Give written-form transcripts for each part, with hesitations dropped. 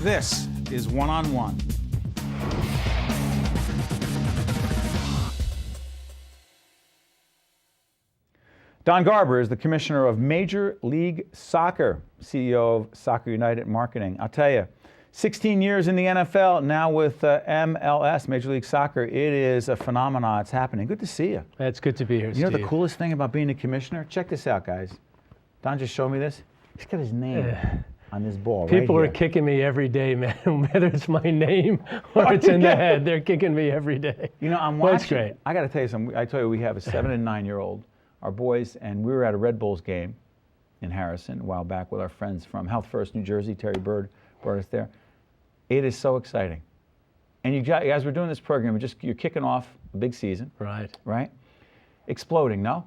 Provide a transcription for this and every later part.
This is One on One. Don Garber is the commissioner of Major League Soccer, CEO of Soccer United Marketing. I'll tell you, 16 years in the NFL, now with MLS, Major League Soccer. It is a phenomenon. It's happening. Good to see you. It's good to be here, Steve. You know the coolest thing about being a commissioner? Check this out, guys. Don just showed me this. He's got his name on this ball People right are here. kicking me every day, man. Whether it's my name or it's in the head, they're kicking me every day. You know, I'm Well, watching. it's great. I got to tell you something. I tell you, we have a 7 and 9-year-old, our boys, and we were at a Red Bulls game in Harrison a while back with our friends from Health First, New Jersey. Terry Bird brought us there. It is so exciting. And you guys were doing this program, you're kicking off a big season. Right. Right? Exploding, no?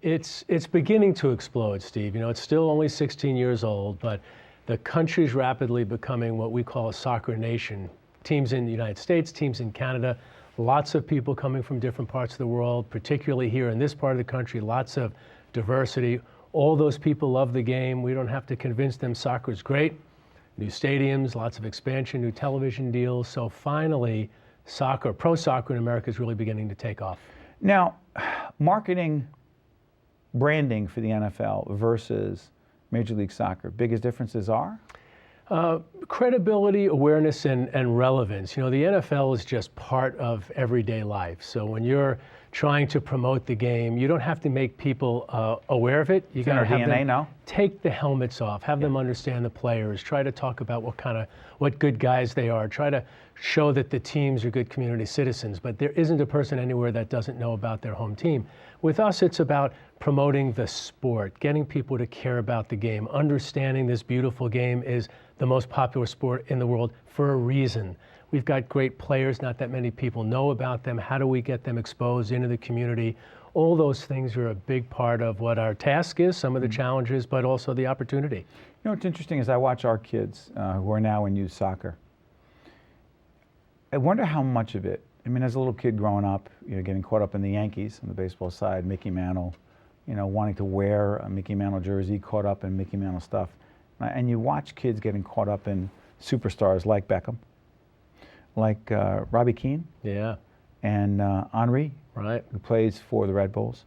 It's beginning to explode, Steve. You know, it's still only 16 years old, but the country's rapidly becoming what we call a soccer nation. Teams in the United States, teams in Canada, lots of people coming from different parts of the world, particularly here in this part of the country, lots of diversity. All those people love the game. We don't have to convince them soccer is great. New stadiums, lots of expansion, new television deals. So finally, soccer, pro soccer in America is really beginning to take off. Now, marketing, branding for the NFL versus Major League Soccer, biggest differences are? Credibility, awareness, and relevance. You know, the NFL is just part of everyday life. So when you're trying to promote the game, you don't have to make people aware of it. You got to have DNA, them no? take the helmets off, have them understand the players, try to talk about what good guys they are, try to show that the teams are good community citizens. But there isn't a person anywhere that doesn't know about their home team. With us, it's about promoting the sport, getting people to care about the game, understanding this beautiful game is the most popular sport in the world for a reason. We've got great players, not that many people know about them. How do we get them exposed into the community? All those things are a big part of what our task is, some of the challenges, but also the opportunity. You know what's interesting is I watch our kids who are now in youth soccer. I wonder how much of it, I mean, as a little kid growing up, you know, getting caught up in the Yankees on the baseball side, Mickey Mantle, you know, wanting to wear a Mickey Mantle jersey, caught up in Mickey Mantle stuff. And you watch kids getting caught up in superstars like Beckham, like Robbie Keane, and Henry, right, who plays for the Red Bulls,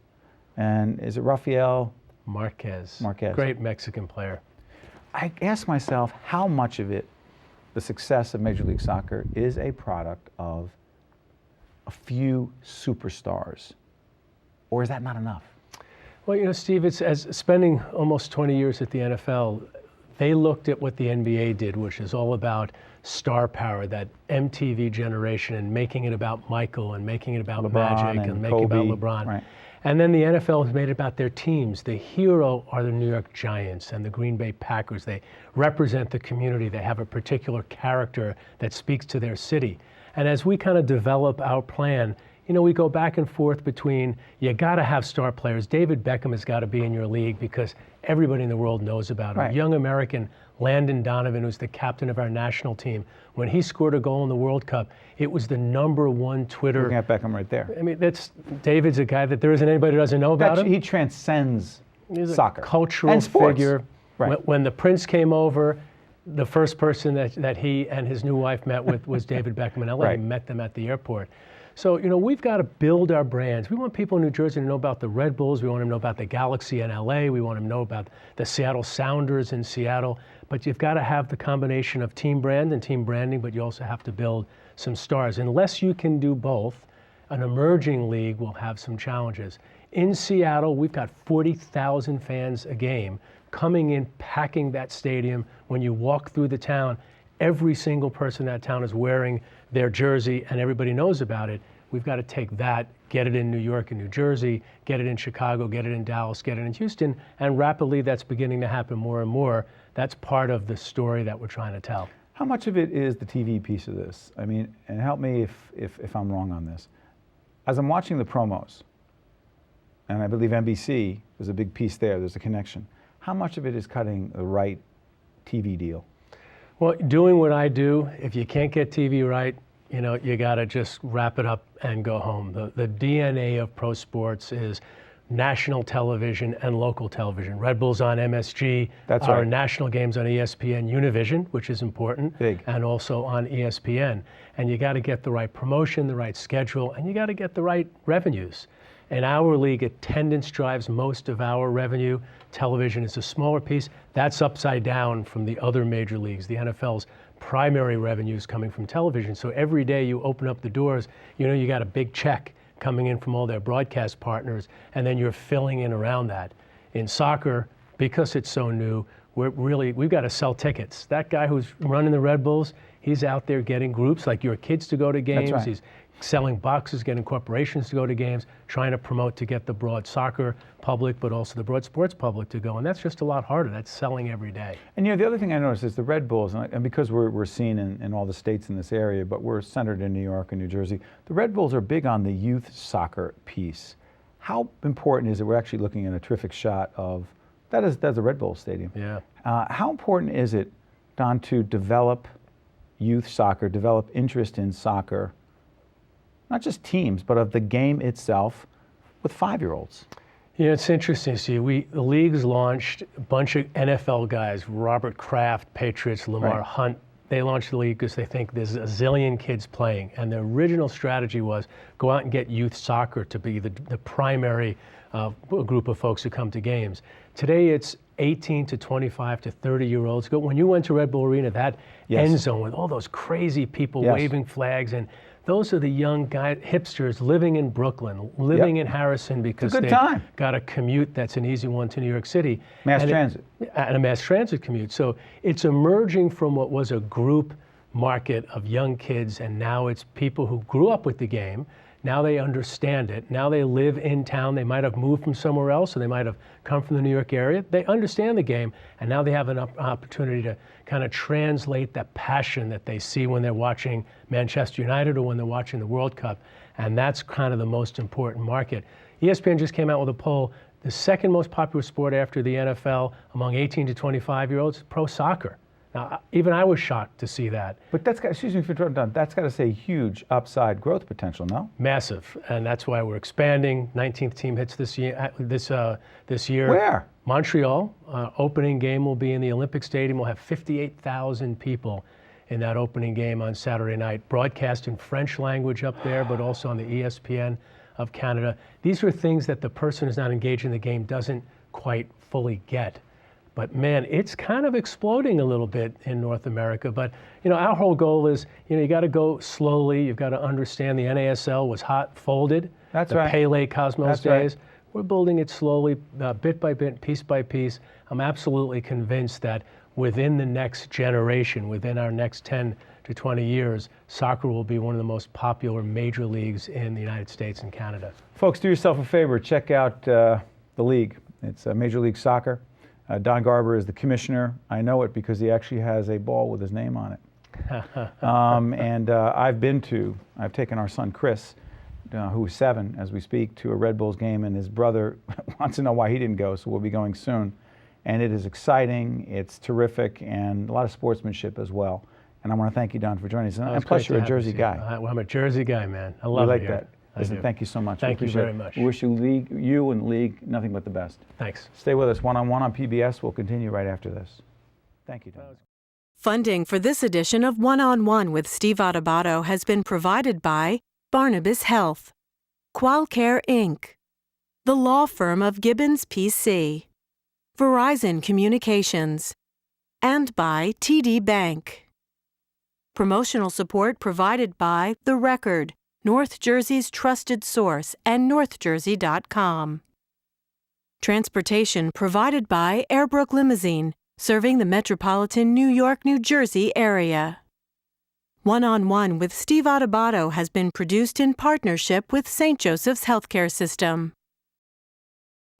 and is it Rafael Marquez? Marquez, great Mexican player. I ask myself how much of it, the success of Major League Soccer, is a product of a few superstars, or is that not enough? Well, you know, Steve, it's as spending almost 20 years at the NFL. They looked at what the NBA did, which is all about star power, that MTV generation, and making it about Michael and making it about LeBron Magic and making it about LeBron. Right. And then the NFL has made it about their teams. The hero are the New York Giants and the Green Bay Packers. They represent the community. They have a particular character that speaks to their city. And as we kind of develop our plan, you know, we go back and forth between, you got to have star players. David Beckham has got to be in your league because everybody in the world knows about him. Right. Young American Landon Donovan, who's the captain of our national team, when he scored a goal in the World Cup, it was the #1 Twitter. Looking at Beckham right there. I mean, David's a guy that there isn't anybody who doesn't know about him. He transcends He's soccer a cultural and sports. figure. Right. When the Prince came over, the first person that he and his new wife met with was David Beckham in LA. Right. He met them at the airport. So, you know, we've got to build our brands. We want people in New Jersey to know about the Red Bulls. We want them to know about the Galaxy in LA. We want them to know about the Seattle Sounders in Seattle. But you've got to have the combination of team brand and team branding, but you also have to build some stars. Unless you can do both, an emerging league will have some challenges. In Seattle, we've got 40,000 fans a game coming in, packing that stadium. When you walk through the town, every single person in that town is wearing their jersey and everybody knows about it. We've got to take that, get it in New York and New Jersey, get it in Chicago, get it in Dallas, get it in Houston, and rapidly that's beginning to happen more and more. That's part of the story that we're trying to tell. How much of it is the TV piece of this? I mean, and help me if I'm wrong on this. As I'm watching the promos, and I believe NBC was a big piece there, there's a connection. How much of it is cutting the right TV deal? Well, doing what I do, if you can't get TV right, you know, you got to just wrap it up and go home. The DNA of pro sports is national television and local television. Red Bull's on MSG. That's our right. national games on ESPN Univision, which is important. Big. And also on ESPN. And you got to get the right promotion, the right schedule, and you got to get the right revenues. In our league, attendance drives most of our revenue. Television is a smaller piece. That's upside down from the other major leagues. The NFL's primary revenue is coming from television. So every day you open up the doors, you know you got a big check coming in from all their broadcast partners, and then you're filling in around that. In soccer, because it's so new, we've got to sell tickets. That guy who's running the Red Bulls, he's out there getting groups like your kids to go to games. That's right. He's selling boxes, getting corporations to go to games, trying to promote to get the broad soccer public, but also the broad sports public to go. And that's just a lot harder. That's selling every day. And the other thing I noticed is the Red Bulls, and because we're seen in all the states in this area, but we're centered in New York and New Jersey, the Red Bulls are big on the youth soccer piece. How important is it? We're actually looking at a terrific shot of, that's the Red Bull Stadium. Yeah. How important is it, Don, to develop youth soccer, develop interest in soccer, not just teams, but of the game itself with 5-year-olds? Yeah, it's interesting. See, the league's launched a bunch of NFL guys, Robert Kraft, Patriots, Lamar Right. Hunt. They launched the league because they think there's a zillion kids playing. And the original strategy was go out and get youth soccer to be the primary group of folks who come to games. Today it's 18 to 25 to 30-year-olds. When you went to Red Bull Arena, that Yes. end zone with all those crazy people Yes. waving flags, and those are the young hipsters living in Brooklyn, living in Harrison because good they've time. got a commute that's an easy one to New York City. Mass And transit. And a mass transit commute. So it's emerging from what was a group market of young kids, and now it's people who grew up with the game. Now they understand it. Now they live in town. They might have moved from somewhere else, or they might have come from the New York area. They understand the game, and now they have an opportunity to kind of translate that passion that they see when they're watching Manchester United or when they're watching the World Cup. And that's kind of the most important market. ESPN just came out with a poll. The second most popular sport after the NFL among 18 to 25-year-olds is pro soccer. Now, even I was shocked to see that. But that's got, excuse me for interrupting, Don, that's got to say huge upside growth potential, no? Massive, and that's why we're expanding. 19th team hits this year. This year. Where? Montreal. Opening game will be in the Olympic Stadium. We'll have 58,000 people in that opening game on Saturday night. Broadcast in French language up there, but also on the ESPN of Canada. These are things that the person who's not engaged in the game doesn't quite fully get. But man, it's kind of exploding a little bit in North America. But our whole goal is, you got to go slowly. You've got to understand the NASL was folded. That's the right. Pele Cosmos That's right. days. We're building it slowly, bit by bit, piece by piece. I'm absolutely convinced that within the next generation, within our next 10 to 20 years, soccer will be one of the most popular major leagues in the United States and Canada. Folks, do yourself a favor. Check out the league. It's Major League Soccer. Don Garber is the commissioner. I know it because he actually has a ball with his name on it. I've taken our son Chris, who is 7 as we speak, to a Red Bulls game, and his brother wants to know why he didn't go, so we'll be going soon. And it is exciting, it's terrific, and a lot of sportsmanship as well. And I want to thank you, Don, for joining us. And plus, you're a Jersey guy. Well, I'm a Jersey guy, man. I love We it like here. that. Listen, thank you so much. Thank you very much. We wish you and League nothing but the best. Thanks. Stay with us. One-on-one on PBS. We'll continue right after this. Thank you, Don. Funding for this edition of One-on-One with Steve Adubato has been provided by Barnabas Health, Qualcare Inc., the law firm of Gibbons PC, Verizon Communications, and by TD Bank. Promotional support provided by The Record, North Jersey's trusted source, and NorthJersey.com. Transportation provided by Airbrook Limousine, serving the metropolitan New York, New Jersey area. One-on-One with Steve Adubato has been produced in partnership with St. Joseph's Healthcare System.